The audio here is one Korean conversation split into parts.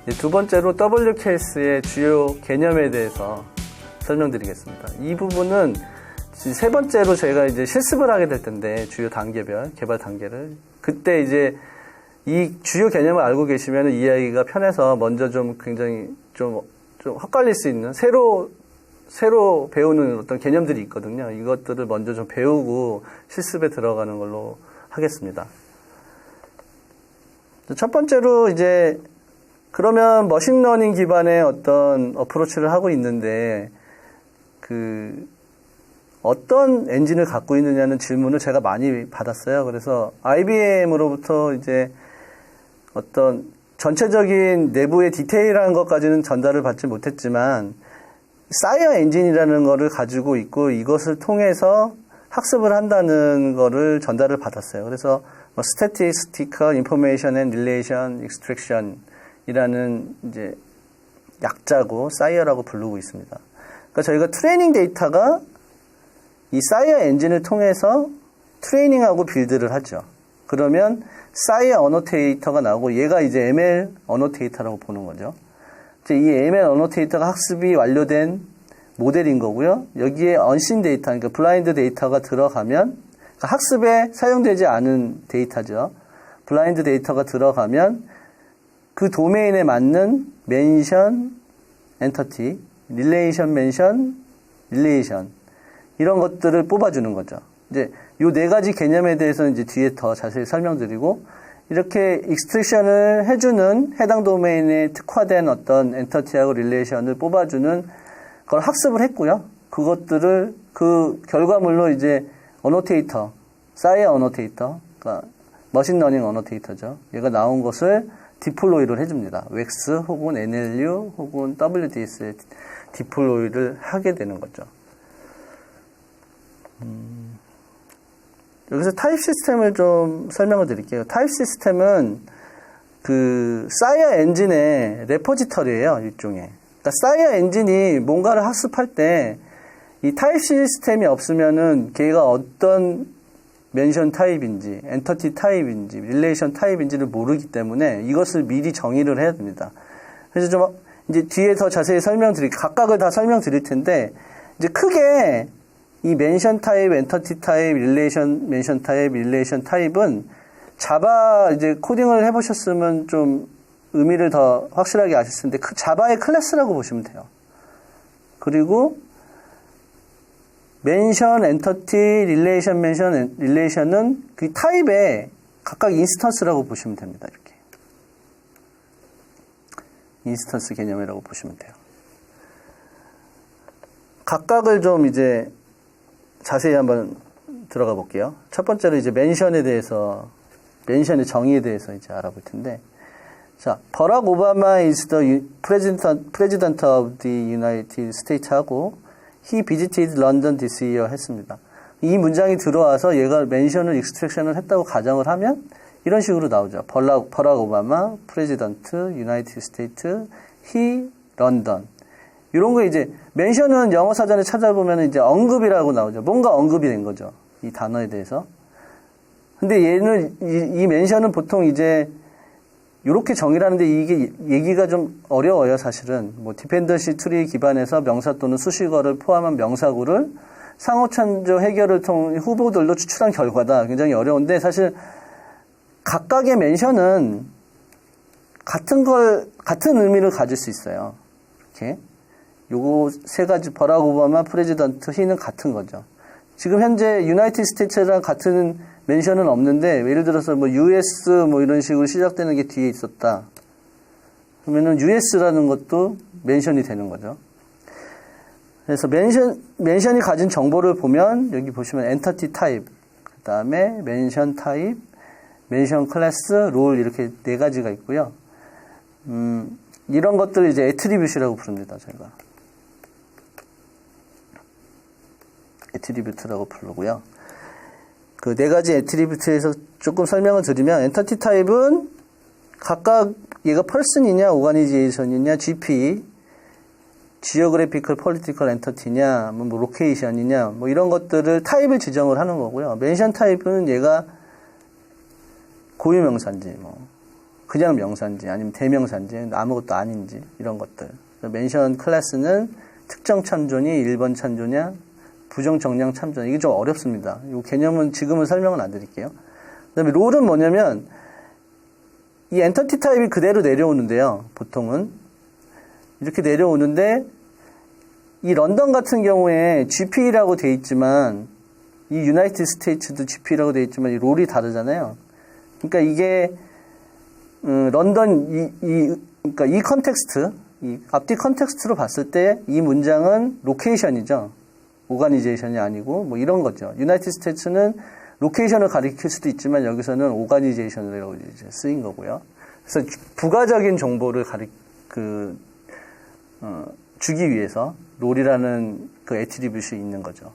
두 번째로 WKS의 주요 개념에 대해서 설명드리겠습니다. 이 부분은 세 번째로 제가 이제 실습을 하게 될 텐데, 주요 단계별, 개발 단계를. 그때 이제 이 주요 개념을 알고 계시면 이해하기가 편해서 먼저 좀 굉장히 좀 헛갈릴 수 있는 새로 배우는 어떤 개념들이 있거든요. 이것들을 먼저 좀 배우고 실습에 들어가는 걸로 하겠습니다. 첫 번째로 이제 그러면 머신러닝 기반의 어떤 어프로치를 하고 있는데 어떤 엔진을 갖고 있느냐는 질문을 제가 많이 받았어요. 그래서 IBM으로부터 이제 어떤 전체적인 내부의 디테일한 것까지는 전달을 받지 못했지만 사이어 엔진이라는 거를 가지고 있고 이것을 통해서 학습을 한다는 거를 전달을 받았어요. 그래서 Statistical Information and Relation Extraction 이라는 이제 약자고 사이어라고 부르고 있습니다. 그러니까 저희가 트레이닝 데이터가 이 사이어 엔진을 통해서 트레이닝하고 빌드를 하죠. 그러면 사이어 어노테이터가 나오고 얘가 이제 ML 어노테이터라고 보는 거죠. 이 ML 어노테이터가 학습이 완료된 모델인 거고요. 여기에 언신 데이터, 그러니까 블라인드 데이터가 들어가면 그러니까 학습에 사용되지 않은 데이터죠. 블라인드 데이터가 들어가면 그 도메인에 맞는 멘션, 엔터티, 릴레이션, 멘션, 릴레이션 이런 것들을 뽑아주는 거죠. 이제 요 네 가지 개념에 대해서는 이제 뒤에 더 자세히 설명드리고 이렇게 익스트랙션을 해주는 해당 도메인에 특화된 어떤 엔터티하고 릴레이션을 뽑아주는 걸 학습을 했고요. 그것들을 그 결과물로 이제 어노테이터, 사이어 어노테이터, 그러니까 머신러닝 어노테이터죠. 얘가 나온 것을 디플로이를 해줍니다. 웩스 혹은 NLU 혹은 WDS에 디플로이를 하게 되는 거죠. 여기서 타입 시스템을 좀 설명을 드릴게요. 타입 시스템은 그 사이어 엔진의 레포지터리예요, 일종의. 그러니까 사이어 엔진이 뭔가를 학습할 때 이 타입 시스템이 없으면은 걔가 어떤 멘션 타입인지, 엔터티 타입인지, 릴레이션 타입인지를 모르기 때문에 이것을 미리 정의를 해야 됩니다. 그래서 좀 이제 뒤에 더 자세히 각각을 다 설명드릴 텐데 이제 크게 이 멘션 타입, 엔터티 타입, 릴레이션, 멘션 타입, 릴레이션 타입은 자바 이제 코딩을 해보셨으면 좀 의미를 더 확실하게 아실 텐데 자바의 클래스라고 보시면 돼요. 그리고 멘션, 엔터티, 릴레이션, 멘션, 릴레이션은 그 타입의 각각 인스턴스라고 보시면 됩니다. 이렇게. 인스턴스 개념이라고 보시면 돼요. 각각을 좀 이제 자세히 한번 들어가 볼게요. 첫 번째로 이제 멘션의 정의에 대해서 이제 알아볼 텐데, 자, 버락 오바마 is the president of the United States 하고 He visited London this year 했습니다. 이 문장이 들어와서 얘가 멘션을 익스트랙션을 했다고 가정을 하면 이런 식으로 나오죠. 버락 오바마, 프레지던트, 유나이티드 스테이트, he, 런던. 이런 거 이제 멘션은 영어 사전에 찾아보면 이제 언급이라고 나오죠. 뭔가 언급이 된 거죠. 이 단어에 대해서. 근데 얘는 이 멘션은 보통 이제 이렇게 정의를 하는데 이게 얘기가 좀 어려워요, 사실은. 뭐 디펜던시 트리 기반에서 명사 또는 수식어를 포함한 명사구를 상호찬조 해결을 통해 후보들로 추출한 결과다. 굉장히 어려운데 사실 각각의 멘션은 같은 의미를 가질 수 있어요. 이렇게. 요거 세 가지 버락 오바마, 프레지던트, 히는 같은 거죠. 지금 현재 유나이티드 스테이츠랑 같은 멘션은 없는데 예를 들어서 뭐 US 뭐 이런 식으로 시작되는 게 뒤에 있었다. 그러면은 US라는 것도 멘션이 되는 거죠. 그래서 멘션이 가진 정보를 보면 여기 보시면 엔터티 타입, 그다음에 멘션 타입, 멘션 클래스, 롤 이렇게 네 가지가 있고요. 이런 것들을 이제 애트리뷰트라고 부릅니다, 저희가. 애트리뷰트라고 부르고요. 그 네 가지 애트리뷰트에서 조금 설명을 드리면 엔터티 타입은 각각 얘가 person이냐, organization이냐, GP, geographical, political entity냐, 뭐 location이냐, 뭐 이런 것들을 타입을 지정을 하는 거고요. 멘션 타입은 얘가 고유명사인지, 뭐 그냥 명사인지 아니면 대명사인지 아무것도 아닌지 이런 것들. 멘션 클래스는 특정 참조니 1번 참조냐 부정 정량 참조. 이게 좀 어렵습니다. 이 개념은 지금은 설명은 안 드릴게요. 그다음에 롤은 뭐냐면 이 엔터티 타입이 그대로 내려오는데요. 보통은 이렇게 내려오는데 이 런던 같은 경우에 GP라고 돼 있지만 이 유나이티드 스테이츠도 GP라고 돼 있지만 이 롤이 다르잖아요. 그러니까 이게 런던 그러니까 이 컨텍스트, 이 앞뒤 컨텍스트로 봤을 때 이 문장은 로케이션이죠. 오가니제이션이 아니고 뭐 이런 거죠. 유나이티드 스테이츠는 로케이션을 가리킬 수도 있지만 여기서는 오가니제이션으로 이제 쓰인 거고요. 그래서 부가적인 정보를 주기 위해서 롤이라는 그 애트리뷰션이 있는 거죠.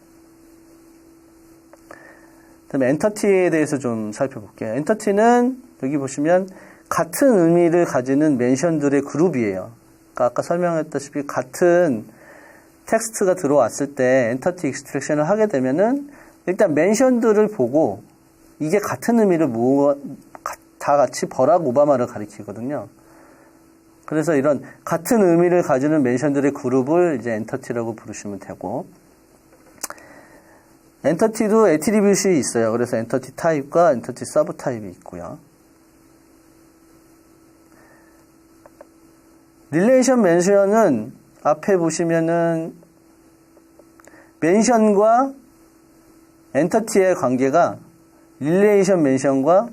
그다음에 엔터티에 대해서 좀 살펴볼게요. 엔터티는 여기 보시면 같은 의미를 가지는 멘션들의 그룹이에요. 그러니까 아까 설명했다시피 같은 텍스트가 들어왔을 때 엔터티 익스트랙션을 하게 되면은 일단 멘션들을 보고 이게 같은 의미를 다 같이 버락 오바마를 가리키거든요. 그래서 이런 같은 의미를 가지는 멘션들의 그룹을 이제 엔터티라고 부르시면 되고, 엔터티도 애트리뷰션이 있어요. 그래서 엔터티 타입과 엔터티 서브 타입이 있고요. 릴레이션 멘션은 앞에 보시면은 멘션과 엔터티의 관계가 릴레이션 멘션과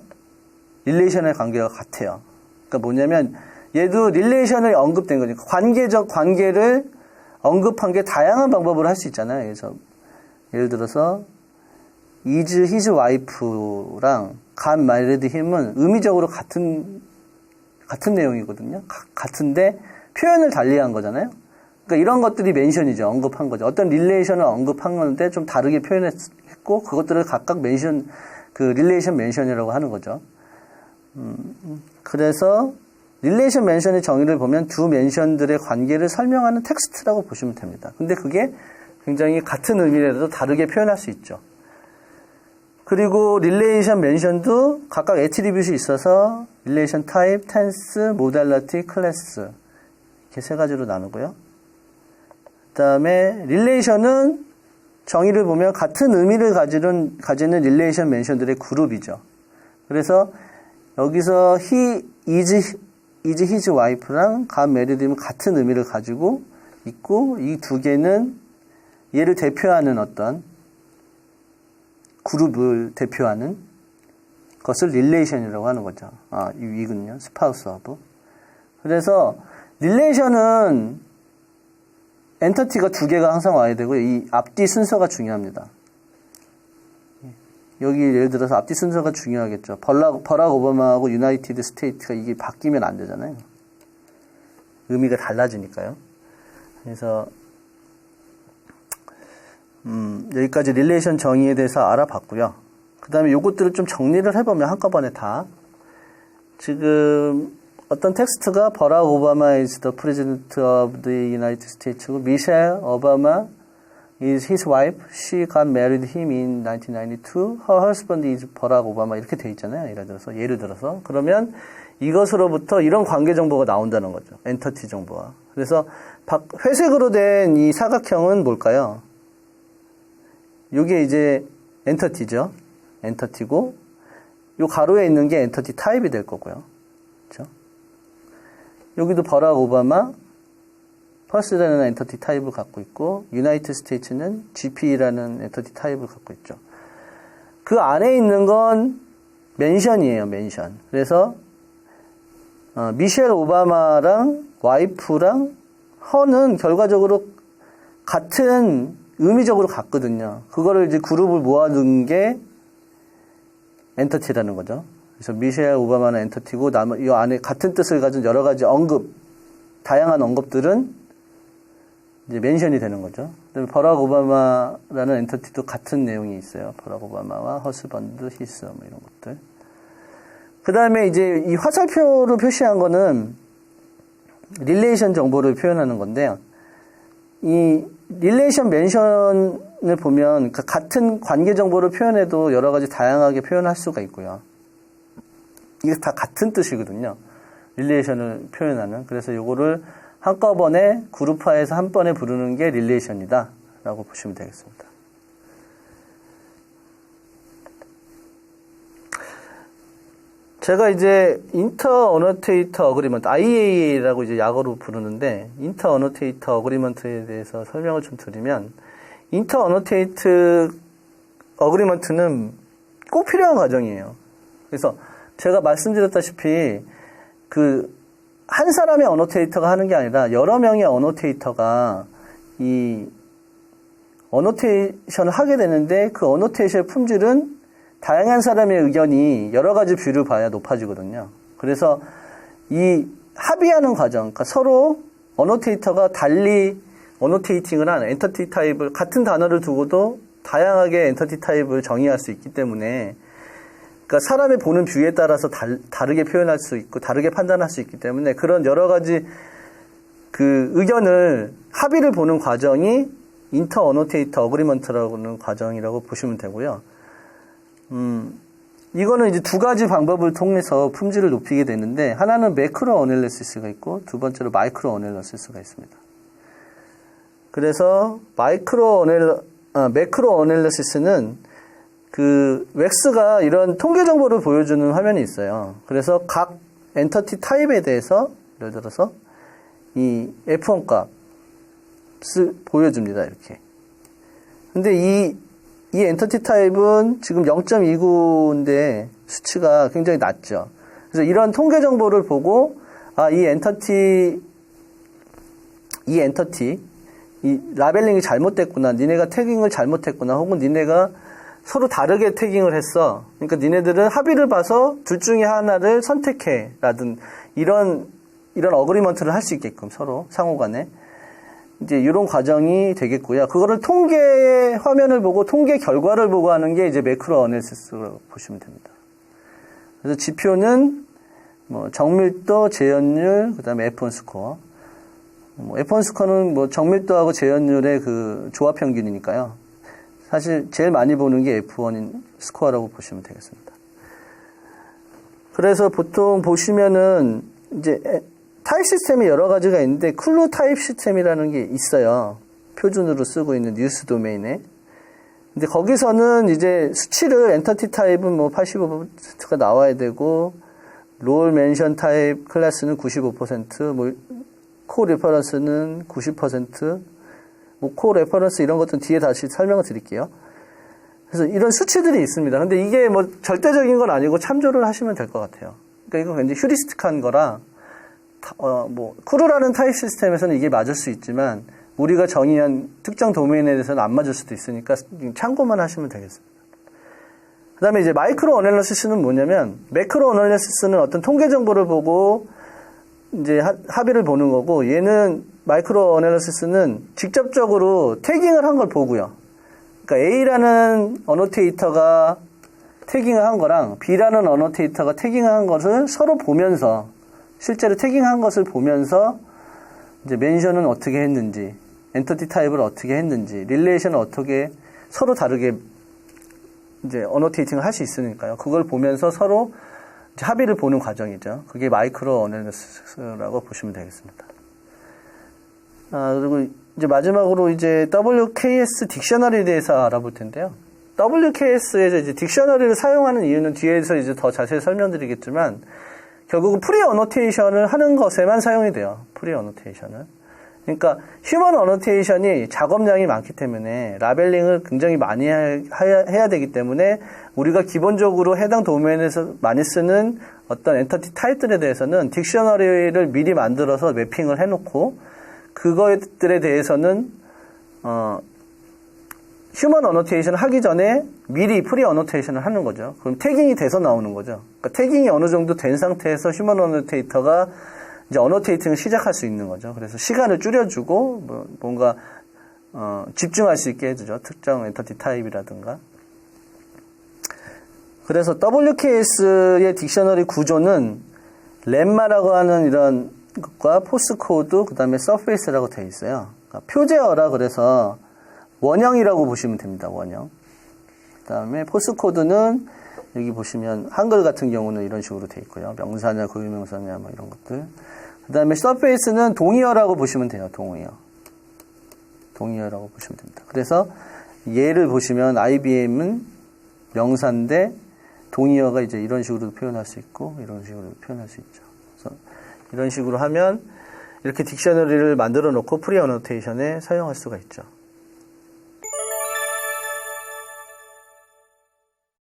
릴레이션의 관계가 같아요. 그러니까 뭐냐면 얘도 릴레이션을 언급된 거니까 관계적 관계를 언급한 게 다양한 방법으로 할 수 있잖아요. 그래서 예를 들어서 is his wife랑 got married him은 의미적으로 같은 내용이거든요. 같은데 표현을 달리한 거잖아요. 그러니까 이런 것들이 멘션이죠. 언급한 거죠. 어떤 릴레이션을 언급한 건데 좀 다르게 표현했고 그것들을 각각 멘션, 그 릴레이션 멘션이라고 하는 거죠. 그래서 릴레이션 멘션의 정의를 보면 두 멘션들의 관계를 설명하는 텍스트라고 보시면 됩니다. 근데 그게 굉장히 같은 의미라도 다르게 표현할 수 있죠. 그리고 릴레이션 멘션도 각각 애트리뷰션이 있어서 릴레이션 타입, 텐스, 모달리티, 클래스 이렇게 세 가지로 나누고요. 그 다음에 릴레이션은 정의를 보면 같은 의미를 가지는 릴레이션 멘션들의 그룹이죠. 그래서 여기서 he is his wife랑 got married him은 같은 의미를 가지고 있고 이 두 개는 얘를 대표하는 어떤 그룹을 대표하는 것을 릴레이션이라고 하는 거죠. 이군요. 스파우스 어브. 그래서 릴레이션은 엔터티가 두 개가 항상 와야 되고 이 앞뒤 순서가 중요합니다. 여기 예를 들어서 앞뒤 순서가 중요하겠죠. 버락 오바마하고 유나이티드 스테이트가 이게 바뀌면 안 되잖아요. 의미가 달라지니까요. 그래서 여기까지 릴레이션 정의에 대해서 알아봤고요. 그 다음에 요것들을 좀 정리를 해보면 한꺼번에 다 지금 어떤 텍스트가 버락 오바마 is the president of the United States고 미셸 오바마 is his wife. She got married him in 1992. Her husband is 버락 오바마 이렇게 돼 있잖아요. 예를 들어서 그러면 이것으로부터 이런 관계 정보가 나온다는 거죠. 엔터티 정보가. 그래서 회색으로 된 이 사각형은 뭘까요? 이게 이제 엔터티죠. 엔터티고 요 가로에 있는 게 엔터티 타입이 될 거고요. 그렇죠? 여기도 버락 오바마 펄스라는 엔터티 타입을 갖고 있고 유나이티드 스테이츠는 GP라는 엔터티 타입을 갖고 있죠. 그 안에 있는 건 멘션이에요. 멘션. 그래서 미셸 오바마랑 와이프랑 허는 결과적으로 같은 의미적으로 같거든요. 그거를 이제 그룹을 모아둔 게 엔터티라는 거죠. 그래서 미셸 오바마는 엔터티고 이 안에 같은 뜻을 가진 여러 가지 다양한 언급들은 이제 멘션이 되는 거죠. 그다음에 버락 오바마라는 엔터티도 같은 내용이 있어요. 버락 오바마와 허스번드, 히스 뭐 이런 것들. 그다음에 이제 이 화살표로 표시한 거는 릴레이션 정보를 표현하는 건데요. 이 릴레이션 멘션을 보면 같은 관계 정보를 표현해도 여러 가지 다양하게 표현할 수가 있고요. 이게 다 같은 뜻이거든요. 릴레이션을 표현하는. 그래서 요거를 한꺼번에 그룹화해서 한 번에 부르는 게 릴레이션이다 라고 보시면 되겠습니다. 제가 이제 인터 어노테이터 어그리먼트, IAA라고 이제 약어로 부르는데, 인터 어노테이터 어그리먼트에 대해서 설명을 좀 드리면, 인터 어노테이트 어그리먼트는 꼭 필요한 과정이에요. 그래서 제가 말씀드렸다시피, 한 사람의 어노테이터가 하는 게 아니라 여러 명의 어노테이터가 이 어노테이션을 하게 되는데, 그 어노테이션의 품질은 다양한 사람의 의견이 여러 가지 뷰를 봐야 높아지거든요. 그래서 이 합의하는 과정, 그러니까 서로 어노테이터가 달리 어노테이팅을 하는 엔터티 타입을, 같은 단어를 두고도 다양하게 엔터티 타입을 정의할 수 있기 때문에, 그러니까 사람의 보는 뷰에 따라서 다르게 표현할 수 있고 다르게 판단할 수 있기 때문에, 그런 여러 가지 그 의견을 합의를 보는 과정이 인터 어노테이터 어그리먼트라고 하는 과정이라고 보시면 되고요. 이거는 이제 두 가지 방법을 통해서 품질을 높이게 되는데, 하나는 매크로 어널리시스가 있고, 두 번째로 마이크로 어널리시스가 있습니다. 그래서 매크로 어널리시스는 그 웩스가 이런 통계 정보를 보여주는 화면이 있어요. 그래서 각 엔터티 타입에 대해서, 예를 들어서 이 F1 값을 보여줍니다. 이렇게. 근데 이 엔터티 타입은 지금 0.29인데 수치가 굉장히 낮죠. 그래서 이런 통계 정보를 보고, 이 엔터티, 이 라벨링이 잘못됐구나, 니네가 태깅을 잘못했구나, 혹은 니네가 서로 다르게 태깅을 했어. 그러니까 니네들은 합의를 봐서 둘 중에 하나를 선택해. 라든 이런 어그리먼트를 할 수 있게끔 서로 상호 간에. 이제 이런 과정이 되겠고요. 그거를 통계 화면을 보고 통계 결과를 보고 하는 게 이제 매크로 어널리시스라고 보시면 됩니다. 그래서 지표는 뭐 정밀도, 재현율, 그다음에 F1 스코어. F1 스코어는 뭐 정밀도하고 재현율의 그 조합 평균이니까요. 사실 제일 많이 보는 게 F1인 스코어라고 보시면 되겠습니다. 그래서 보통 보시면은 이제 타입 시스템이 여러 가지가 있는데, 쿨루 타입 시스템이라는 게 있어요. 표준으로 쓰고 있는 뉴스 도메인에. 근데 거기서는 이제 수치를 엔터티 타입은 뭐 85%가 나와야 되고, 롤 멘션 타입 클래스는 95%, 뭐 코 레퍼런스는 90%, 뭐 코 레퍼런스 이런 것들은 뒤에 다시 설명을 드릴게요. 그래서 이런 수치들이 있습니다. 근데 이게 뭐 절대적인 건 아니고 참조를 하시면 될 것 같아요. 그러니까 이건 굉장히 휴리스틱한 거라, 쿨루라는 타입 시스템에서는 이게 맞을 수 있지만, 우리가 정의한 특정 도메인에 대해서는 안 맞을 수도 있으니까 참고만 하시면 되겠습니다. 그 다음에 이제 마이크로 어널리시스는 뭐냐면, 매크로 어널리시스는 어떤 통계 정보를 보고 이제 합의를 보는 거고, 얘는 마이크로 어널리시스는 직접적으로 태깅을 한 걸 보고요. 그러니까 A라는 어노테이터가 태깅을 한 거랑 B라는 어노테이터가 태깅을 한 것을 서로 보면서, 실제로 태깅한 것을 보면서 이제 멘션은 어떻게 했는지, 엔터티 타입을 어떻게 했는지, 릴레이션을 어떻게 서로 다르게 이제 어노테이팅을 할 수 있으니까요. 그걸 보면서 서로 이제 합의를 보는 과정이죠. 그게 마이크로 어널리시스라고 보시면 되겠습니다. 그리고 이제 마지막으로 이제 WKS 딕셔너리에 대해서 알아볼 텐데요. WKS에서 이제 딕셔너리를 사용하는 이유는 뒤에서 이제 더 자세히 설명드리겠지만, 결국은 프리 어노테이션을 하는 것에만 사용이 돼요. 프리 어노테이션은. 그러니까 휴먼 어노테이션이 작업량이 많기 때문에 라벨링을 굉장히 많이 해야 되기 때문에, 우리가 기본적으로 해당 도메인에서 많이 쓰는 어떤 엔터티 타입들에 대해서는 딕셔너리를 미리 만들어서 매핑을 해놓고, 그것들에 대해서는 휴먼 어노테이션을 하기 전에 미리 프리 어노테이션을 하는 거죠. 그럼 태깅이 돼서 나오는 거죠. 그러니까 태깅이 어느 정도 된 상태에서 휴먼 어노테이터가 이제 어노테이팅을 시작할 수 있는 거죠. 그래서 시간을 줄여주고 뭔가 집중할 수 있게 해주죠. 특정 엔터티 타입이라든가. 그래서 WKS의 딕셔너리 구조는 렘마라고 하는 이런 것과 포스코드, 그 다음에 서페이스라고 되어 있어요. 그러니까 표제어라 그래서 원형이라고 보시면 됩니다. 원형. 그 다음에 포스코드는 여기 보시면 한글 같은 경우는 이런 식으로 돼 있고요. 명사냐 고유명사냐 뭐 이런 것들. 그 다음에 서페이스는 동의어라고 보시면 돼요. 동의어라고 보시면 됩니다. 그래서 얘를 보시면 IBM은 명사인데 동의어가 이제 이런 식으로 표현할 수 있고 이런 식으로 표현할 수 있죠. 그래서 이런 식으로 하면 이렇게 딕셔너리를 만들어 놓고 프리 어노테이션에 사용할 수가 있죠.